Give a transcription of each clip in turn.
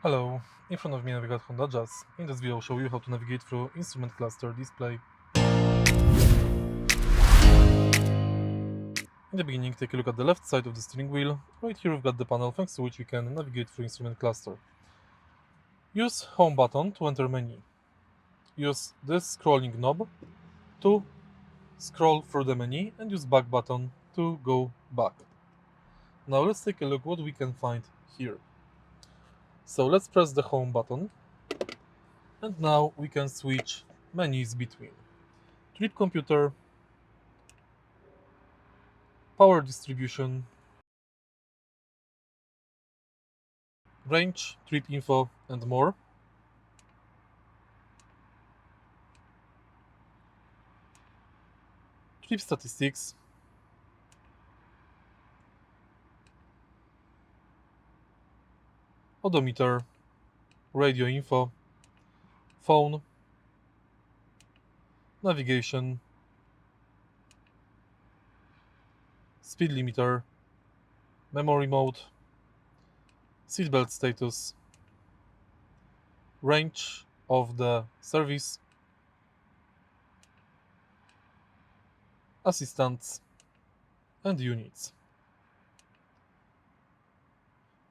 Hello, in front of me I've got Honda Jazz. In this video I'll show you how to navigate through instrument cluster display. In the beginning, take a look at the left side of the steering wheel. Right here we've got the panel thanks to which we can navigate through instrument cluster. Use home button to enter menu. Use this scrolling knob to scroll through the menu and use back button to go back. Now let's take a look what we can find here. So let's press the home button and now we can switch menus between trip computer, power distribution, range, trip info, and more. Trip statistics, odometer, radio info, phone, navigation, speed limiter, memory mode, seatbelt status, range of the service, assistants, and units.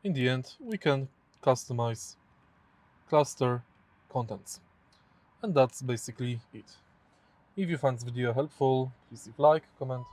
In the end, we can customize cluster contents. And that's basically it. If you found this video helpful, please leave like, comment,